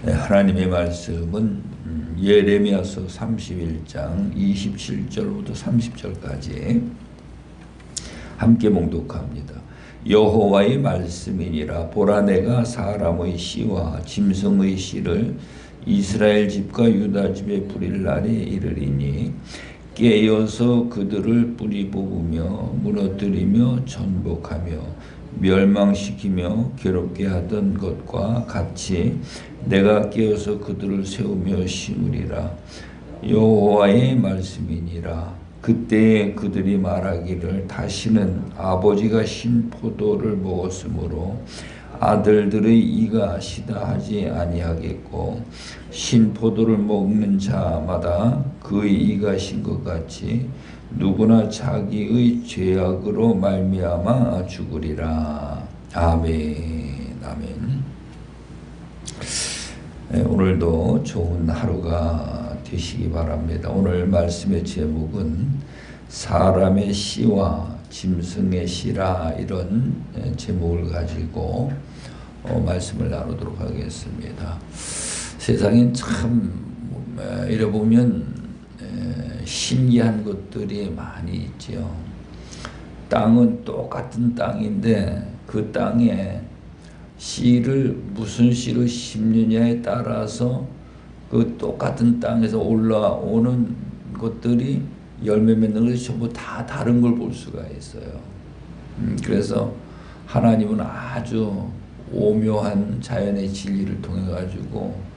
하나님의 말씀은 예레미야서 31장 27절부터 30절까지 함께 봉독합니다. 여호와의 말씀이니라. 보라, 내가 사람의 씨와 짐승의 씨를 이스라엘 집과 유다 집에 뿌릴 날이 이르리니 깨어서 그들을 뿌리 뽑으며 무너뜨리며 전복하며 멸망시키며 괴롭게 하던 것과 같이 내가 깨어서 그들을 세우며 심으리라. 여호와의 말씀이니라. 그때에 그들이 말하기를 다시는 아버지가 신 포도를 먹었으므로 아들들의 이가 시다 하지 아니하겠고, 신 포도를 먹는 자마다 그의 이가 신 것 같이 누구나 자기의 죄악으로 말미암아 죽으리라. 아멘. 아멘. 오늘도 좋은 하루가 되시기 바랍니다. 오늘 말씀의 제목은 사람의 씨와 짐승의 씨라, 이런 제목을 가지고 말씀을 나누도록 하겠습니다. 세상엔 참 이래보면 신기한 것들이 많이 있죠. 땅은 똑같은 땅인데 그 땅에 씨를 무슨 씨를 심느냐에 따라서 그 똑같은 땅에서 올라오는 것들이 열매 맺는 것이 전부 다 다른 걸 볼 수가 있어요. 그래서 하나님은 아주 오묘한 자연의 진리를 통해 가지고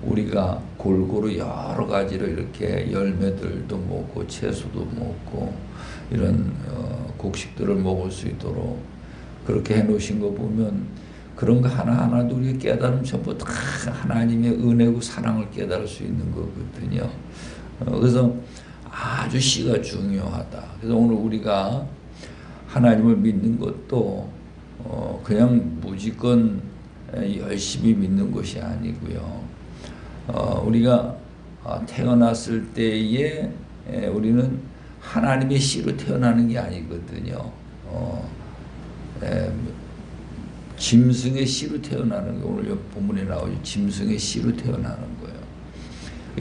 우리가 골고루 여러 가지로 이렇게 열매들도 먹고 채소도 먹고 이런 곡식들을 먹을 수 있도록 그렇게 해놓으신 거 보면 그런 거 하나하나도 우리가 깨달으면 전부 다 하나님의 은혜고 사랑을 깨달을 수 있는 거거든요. 그래서 아주 씨가 중요하다. 그래서 오늘 우리가 하나님을 믿는 것도 그냥 무조건 열심히 믿는 것이 아니고요. 우리가 태어났을 때에 우리는 하나님의 씨로 태어나는 게 아니거든요. 짐승의 씨로 태어나는 거, 오늘 본문에 나오죠. 짐승의 씨로 태어나는 거예요.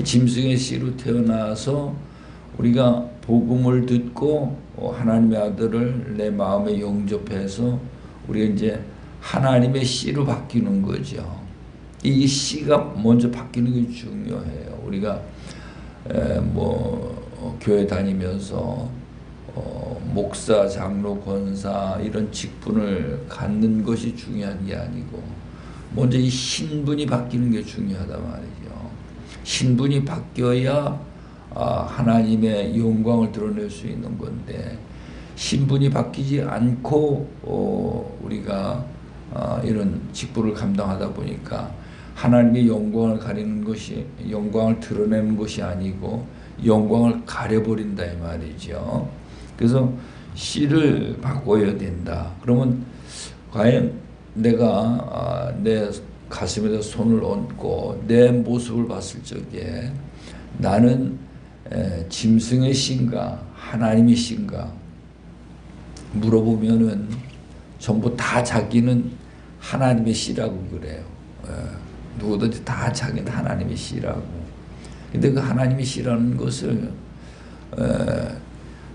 짐승의 씨로 태어나서 우리가 복음을 듣고 하나님의 아들을 내 마음에 영접해서 우리가 이제 하나님의 씨로 바뀌는 거죠. 이 씨가 먼저 바뀌는 게 중요해요. 우리가 교회 다니면서 목사, 장로, 권사 이런 직분을 갖는 것이 중요한 게 아니고 먼저 이 신분이 바뀌는 게 중요하단 말이죠. 신분이 바뀌어야 하나님의 영광을 드러낼 수 있는 건데, 신분이 바뀌지 않고 우리가 이런 직분을 감당하다 보니까 하나님의 영광을 가리는 것이, 영광을 드러내는 것이 아니고 영광을 가려버린다 이 말이죠. 그래서 씨를 바꿔야 된다. 그러면 과연 내가 내 가슴에다 손을 얹고 내 모습을 봤을 적에 나는 짐승의 씨인가 하나님의 씨인가 물어보면은 전부 다 자기는 하나님의 씨라고 그래요. 누구든지 다 자기는 하나님의 씨라고. 근데 그 하나님의 씨라는 것을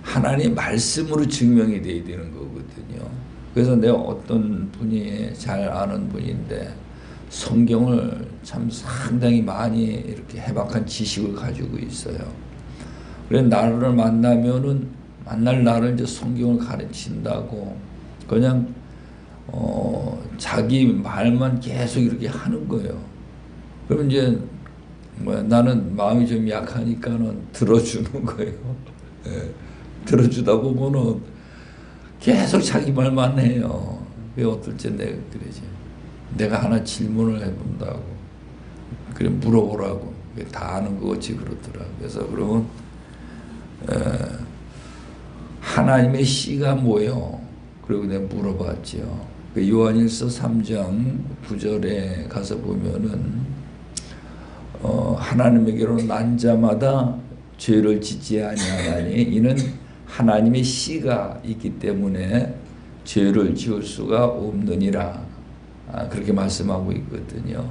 하나님의 말씀으로 증명이 돼야 되는 거거든요. 그래서 내가 어떤 분이 잘 아는 분인데 성경을 참 상당히 많이 이렇게 해박한 지식을 가지고 있어요. 그래서 나를 만나면은 만날 나를 이제 성경을 가르친다고 그냥 자기 말만 계속 이렇게 하는 거예요. 그럼 이제 나는 마음이 좀 약하니까는 들어주는 거예요. 들어주다 보면은 계속 자기 말만 해요. 왜 어떨 때 내가 그러지? 내가 하나 질문을 해본다고. 그래 물어보라고. 다 아는 거 같이 그러더라. 그래서 그러면 하나님의 씨가 뭐예요? 그리고 내가 물어봤죠. 요한일서 3장 9절에 가서 보면은 하나님에게로 난 자마다 죄를 짓지 아니하나니 이는 하나님의 씨가 있기 때문에 죄를 지을 수가 없느니라. 그렇게 말씀하고 있거든요.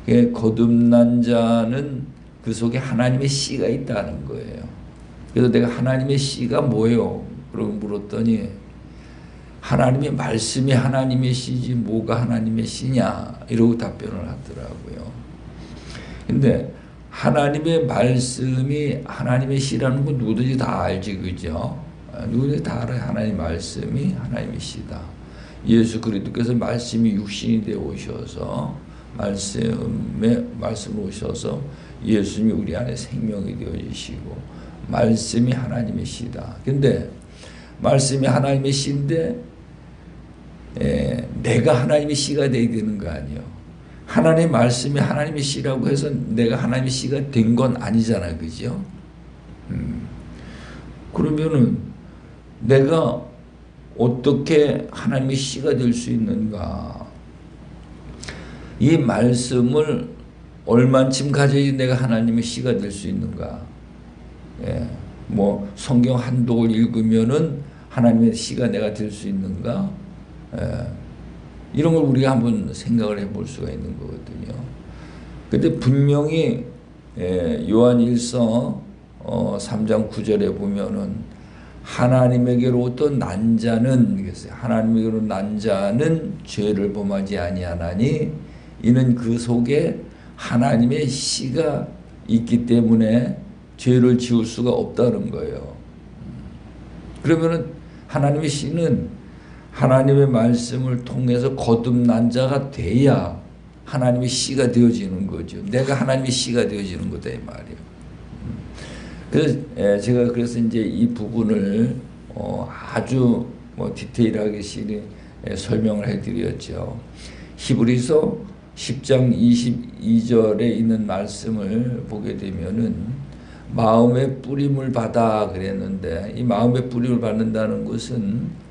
거듭난 자는 그 속에 하나님의 씨가 있다는 거예요. 그래서 내가 하나님의 씨가 뭐예요? 그러고 물었더니 하나님의 말씀이 하나님의 씨지 뭐가 하나님의 씨냐 이러고 답변을 하더라고요. 근데 하나님의 말씀이 하나님의 씨라는 건 누구든지 다 알지, 그죠? 누구든지 다 알아요. 하나님의 말씀이 하나님의 씨다. 예수 그리스도께서 말씀이 육신이 되어 오셔서 말씀으로 오셔서 예수님이 우리 안에 생명이 되어지시고 말씀이 하나님의 씨다. 근데 말씀이 하나님의 씨인데 내가 하나님의 씨가 되어야 되는 거 아니에요. 하나님의 말씀이 하나님의 씨라고 해서 내가 하나님의 씨가 된 건 아니잖아, 그죠? 그러면은 내가 어떻게 하나님의 씨가 될 수 있는가? 이 말씀을 얼만큼 가져야지 내가 하나님의 씨가 될 수 있는가? 뭐 성경 한독을 읽으면은 하나님의 씨가 내가 될 수 있는가? 이런 걸 우리가 한번 생각을 해볼 수가 있는 거거든요. 근데 분명히 요한일서 3장 9절에 보면은 하나님에게로부터 난 자는 하나님에게로 난 자는 죄를 범하지 아니하나니 이는 그 속에 하나님의 씨가 있기 때문에 죄를 지을 수가 없다는 거예요. 그러면은 하나님의 씨는 하나님의 말씀을 통해서 거듭난 자가 돼야 하나님의 씨가 되어지는 거죠. 내가 하나님의 씨가 되어지는 거다 이 말이에요. 그래서 제가 이제 이 부분을 아주 디테일하게 설명을 해드렸죠. 히브리서 10장 22절에 있는 말씀을 보게 되면은 마음의 뿌림을 받아 그랬는데 이 마음의 뿌림을 받는다는 것은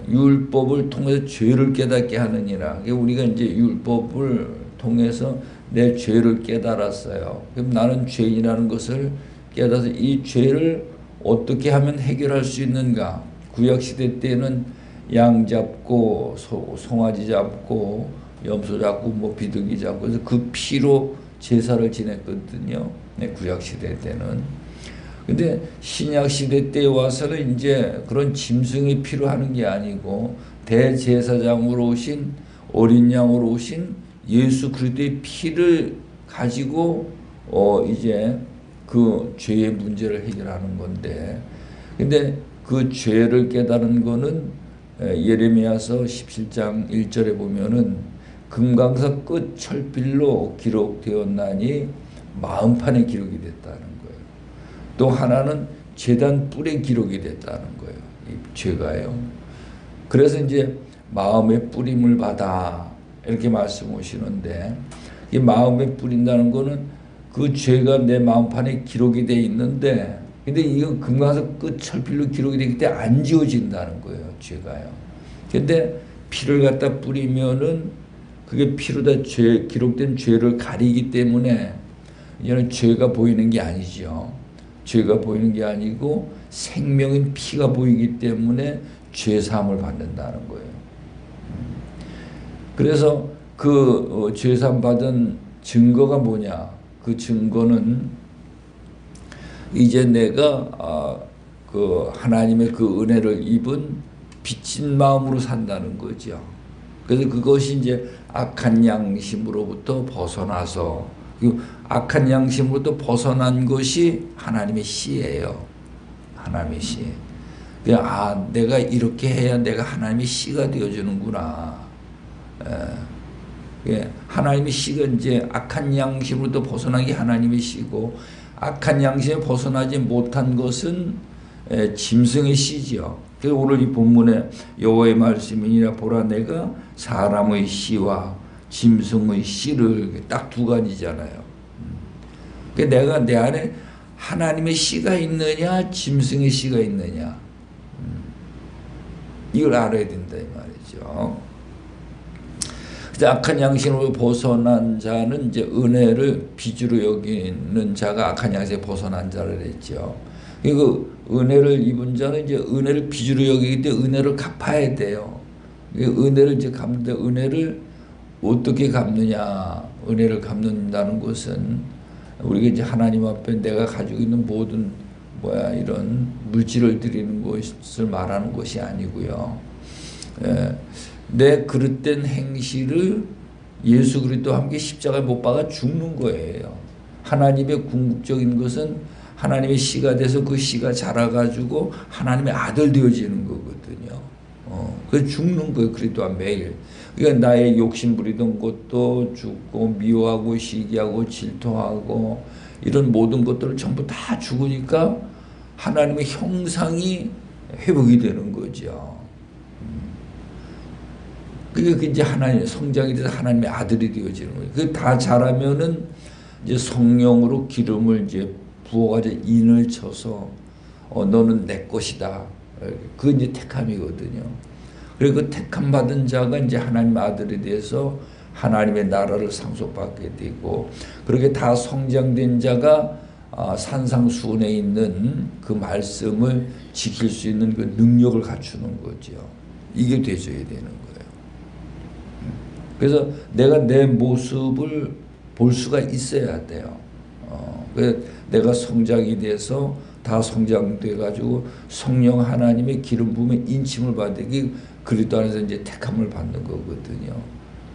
율법을 통해서 죄를 깨닫게 하느니라. 우리가 이제 율법을 통해서 내 죄를 깨달았어요. 그럼 나는 죄인이라는 것을 깨달아서 이 죄를 어떻게 하면 해결할 수 있는가? 구약 시대 때는 양 잡고 송아지 잡고 염소 잡고 비둘기 잡고 그래서 그 피로 제사를 지냈거든요. 구약 시대 때는. 근데 신약 시대 때에 와서는 이제 그런 짐승이 필요하는 게 아니고 대제사장으로 오신 어린 양으로 오신 예수 그리스도의 피를 가지고 이제 그 죄의 문제를 해결하는 건데, 근데 그 죄를 깨달은 거는 예레미야서 17장 1절에 보면은 금강석 끝 철필로 기록되었나니 마음판에 기록이 됐다는 거예요. 또 하나는 제단 뿔에 기록이 됐다는 거예요. 이 죄가요. 그래서 이제 마음에 뿌림을 받아 이렇게 말씀하시는데 이 마음에 뿌린다는 거는 그 죄가 내 마음판에 기록이 돼 있는데 근데 이거 금강석 끝 철필로 기록이 되기 때문에 안 지워진다는 거예요. 죄가요. 근데 피를 갖다 뿌리면은 그게 피로다 기록된 죄를 가리기 때문에 이제는 죄가 보이는 게 아니죠. 죄가 보이는 게 아니고 생명인 피가 보이기 때문에 죄사함을 받는다는 거예요. 그래서 그 죄사함 받은 증거가 뭐냐? 그 증거는 이제 내가 그 하나님의 그 은혜를 입은 빚진 마음으로 산다는 거죠. 그래서 그것이 이제 악한 양심으로부터 벗어나서 그 악한 양심으로부터 벗어난 것이 하나님의 씨예요. 하나님의 씨. 그냥 내가 이렇게 해야 내가 하나님의 씨가 되어주는구나. 하나님의 씨가 이제 악한 양심으로부터 벗어난 게 하나님의 씨고 악한 양심에 벗어나지 못한 것은 짐승의 씨죠. 그래서 오늘 이 본문에 여호와의 말씀이니라 보라 내가 사람의 씨와 짐승의 씨를 딱 두 가지잖아요. 내가 내 안에 하나님의 씨가 있느냐 짐승의 씨가 있느냐 이걸 알아야 된다 이 말이죠. 악한 양심으로 벗어난 자는 이제 은혜를 빚으로 여기는 자가 악한 양심에 벗어난 자를 했죠. 그 은혜를 입은 자는 이제 은혜를 빚으로 여기기 때문에 은혜를 갚아야 돼요. 은혜를 이제 갚는데 은혜를 어떻게 갚느냐? 은혜를 갚는다는 것은 우리가 이제 하나님 앞에 내가 가지고 있는 모든 이런 물질을 드리는 것을 말하는 것이 아니고요. 내 그릇된 행실을 예수 그리스도와 함께 십자가에 못 박아 죽는 거예요. 하나님의 궁극적인 것은 하나님의 씨가 돼서 그 씨가 자라가지고 하나님의 아들 되어지는 거거든요. 그래서 죽는 거예요. 그리스도와 매일. 그러니까 나의 욕심 부리던 것도 죽고 미워하고 시기하고 질투하고 이런 모든 것들을 전부 다 죽으니까 하나님의 형상이 회복이 되는 거죠. 그게 이제 하나님 성장이 돼서 하나님의 아들이 되어지는 거예요. 그 다 자라면은 이제 성령으로 기름을 이제 부어가지고 인을 쳐서 너는 내 것이다. 그게 이제 택함이거든요. 그리고 그 택함 받은 자가 이제 하나님 아들에 대해서 하나님의 나라를 상속받게 되고 그렇게 다 성장된 자가 산상수훈에 있는 그 말씀을 지킬 수 있는 그 능력을 갖추는 거죠. 이게 되셔야 되는 거예요. 그래서 내가 내 모습을 볼 수가 있어야 돼요. 그래서 내가 성장이 돼서 다 성장돼 가지고 성령 하나님의 기름 부음에 인침을 받으기 그리스도 안에서 이제 택함을 받는 거거든요.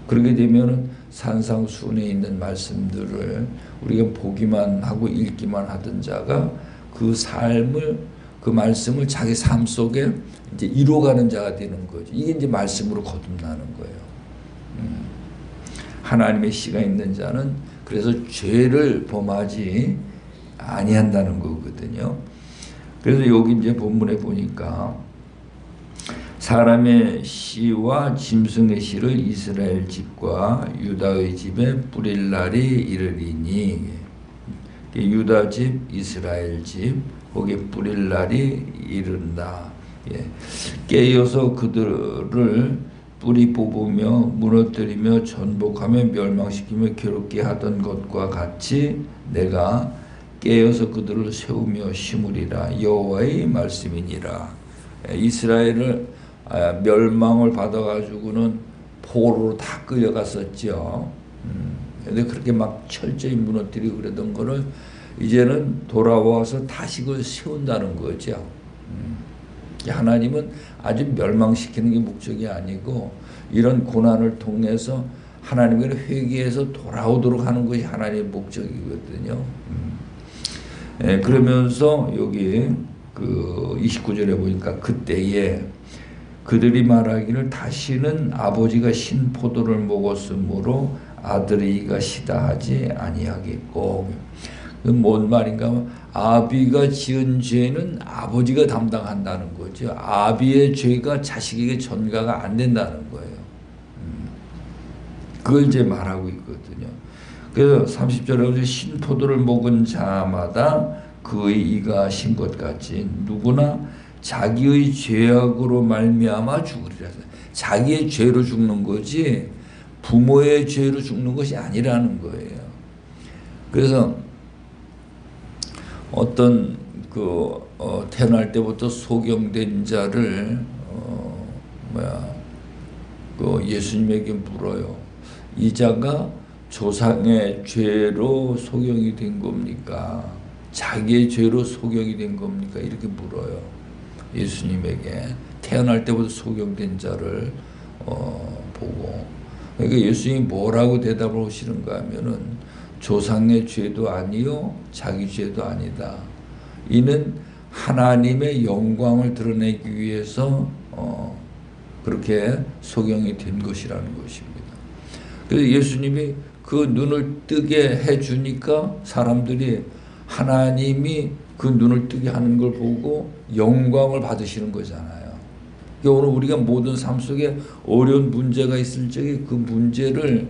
그렇게 되면은 산상수훈에 있는 말씀들을 우리가 보기만 하고 읽기만 하던 자가 그 삶을 그 말씀을 자기 삶 속에 이제 이루어가는 자가 되는 거죠. 이게 이제 말씀으로 거듭나는 거예요. 하나님의 씨가 있는 자는 그래서 죄를 범하지 아니한다는 거거든요. 그래서 여기 이제 본문에 보니까 사람의 씨와 짐승의 씨를 이스라엘 집과 유다의 집에 뿌릴 날이 이르리니 유다 집, 이스라엘 집 거기에 뿌릴 날이 이른다. 깨어서 그들을 뿌리 뽑으며 무너뜨리며 전복하며 멸망시키며 괴롭게 하던 것과 같이 내가 깨어서 그들을 세우며 심으리라. 여호와의 말씀이니라. 이스라엘을 멸망을 받아가지고는 포로로 다 끌려갔었죠. 근데 그렇게 막 철저히 무너뜨리고 그러던 거를 이제는 돌아와서 다시 그걸 세운다는 거죠. 하나님은 아주 멸망시키는 게 목적이 아니고 이런 고난을 통해서 하나님을 회개해서 돌아오도록 하는 것이 하나님의 목적이거든요. 그러면서 여기 그 29절에 보니까 그때에 그들이 말하기를 다시는 아버지가 신 포도를 먹었으므로 아들이가 시다 하지 아니하겠고. 뭔 말인가? 아비가 지은 죄는 아버지가 담당한다는 거죠. 아비의 죄가 자식에게 전가가 안 된다는 거예요. 그걸 이제 말하고 있거든요. 그래서 30절에 신포도를 먹은 자마다 그의 이가 신 것 같이 누구나 자기의 죄악으로 말미암아 죽으리라. 자기의 죄로 죽는 거지 부모의 죄로 죽는 것이 아니라는 거예요. 그래서 어떤 태어날 때부터 소경된 자를 예수님에게 물어요. 이 자가 조상의 죄로 소경이 된 겁니까? 자기의 죄로 소경이 된 겁니까? 이렇게 물어요. 예수님에게 태어날 때부터 소경된 자를 보고 그러니까 예수님이 뭐라고 대답을 하시는가 하면은 조상의 죄도 아니요 자기 죄도 아니다. 이는 하나님의 영광을 드러내기 위해서 그렇게 소경이 된 것이라는 것입니다. 그래서 예수님이 그 눈을 뜨게 해주니까 사람들이 하나님이 그 눈을 뜨게 하는 걸 보고 영광을 받으시는 거잖아요. 오늘 우리가 모든 삶 속에 어려운 문제가 있을 적에 그 문제를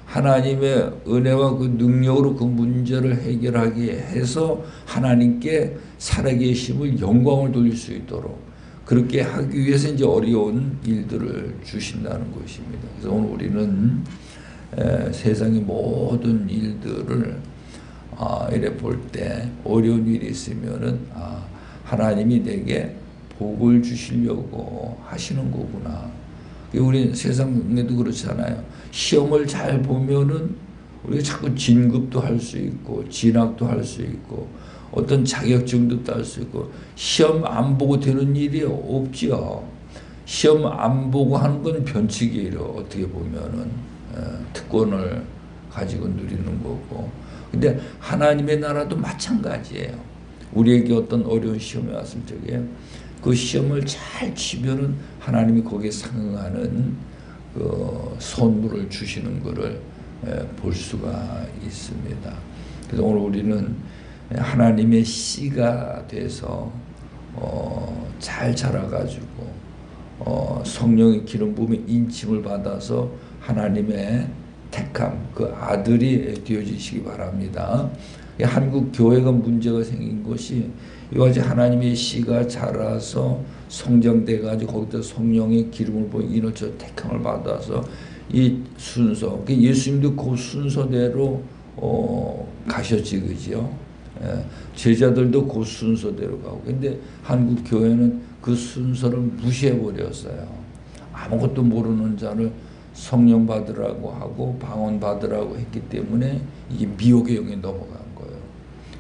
하나님의 은혜와 그 능력으로 그 문제를 해결하게 해서 하나님께 살아계심을 영광을 돌릴 수 있도록 그렇게 하기 위해서 이제 어려운 일들을 주신다는 것입니다. 그래서 오늘 우리는 세상의 모든 일들을 이래 볼 때 어려운 일이 있으면은 하나님이 내게 복을 주시려고 하시는 거구나. 우리 세상에도 그렇잖아요. 시험을 잘 보면은 우리가 자꾸 진급도 할 수 있고 진학도 할 수 있고 어떤 자격증도 딸 수 있고 시험 안 보고 되는 일이 없지요. 시험 안 보고 하는 건 변칙이에요. 어떻게 보면은 특권을 가지고 누리는 거고. 근데 하나님의 나라도 마찬가지예요. 우리에게 어떤 어려운 시험이 왔을 적에 그 시험을 잘 치면은 하나님이 거기에 상응하는 그 선물을 주시는 것을 볼 수가 있습니다. 그래서 오늘 우리는 하나님의 씨가 돼서 잘 자라가지고 성령의 기름 부음에 인침을 받아서 하나님의 택함 그 아들이 되어지시기 바랍니다. 한국 교회가 문제가 생긴 것이 이같이 하나님의 씨가 자라서 성장돼 가지고 거기다 성령의 기름을 부어 인어처 택함을 받아서 이 순서 예수님도 그 순서대로 가셨지 그죠? 제자들도 그 순서대로 가고 근데 한국 교회는 그 순서를 무시해 버렸어요. 아무것도 모르는 자를 성령 받으라고 하고 방언 받으라고 했기 때문에 이게 미혹의 영에 넘어간 거예요.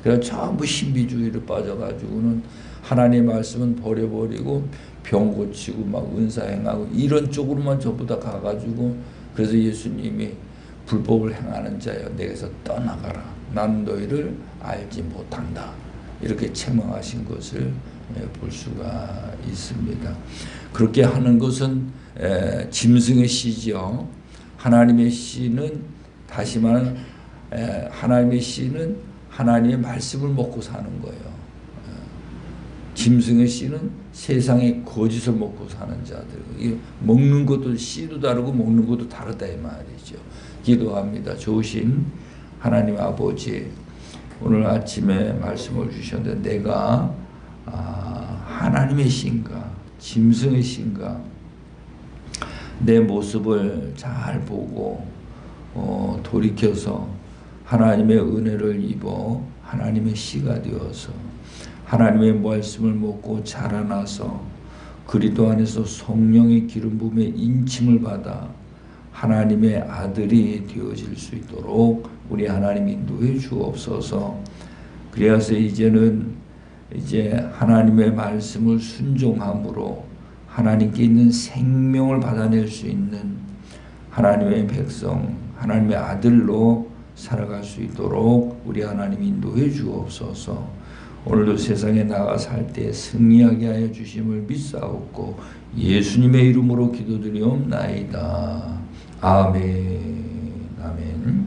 그래서 전부 신비주의로 빠져가지고는 하나님의 말씀은 버려버리고 병 고치고 막 은사 행하고 이런 쪽으로만 전부 다 가가지고 그래서 예수님이 불법을 행하는 자여 내게서 떠나가라. 나는 너희를 알지 못한다. 이렇게 책망하신 것을 볼 수가 있습니다. 그렇게 하는 것은 짐승의 씨죠. 하나님의 씨는 다시 말하면 하나님의 씨는 하나님의 말씀을 먹고 사는 거예요. 짐승의 씨는 세상의 거짓을 먹고 사는 자들. 먹는 것도 씨도 다르고 먹는 것도 다르다 이 말이죠. 기도합니다. 좋으신 하나님 아버지, 오늘 아침에 말씀을 주셨는데 내가 하나님의 씨인가 짐승의 씨인가 내 모습을 잘 보고 돌이켜서 하나님의 은혜를 입어 하나님의 씨가 되어서 하나님의 말씀을 먹고 자라나서 그리스도 안에서 성령의 기름 부음에 인침을 받아 하나님의 아들이 되어질 수 있도록 우리 하나님 인도해 주옵소서. 그래서 이제는 하나님의 말씀을 순종함으로 하나님께 있는 생명을 받아낼 수 있는 하나님의 백성, 하나님의 아들로 살아갈 수 있도록 우리 하나님 인도해 주옵소서. 오늘도 세상에 나가 살 때 승리하게 하여 주심을 믿사옵고 예수님의 이름으로 기도드리옵나이다. 아멘. 아멘.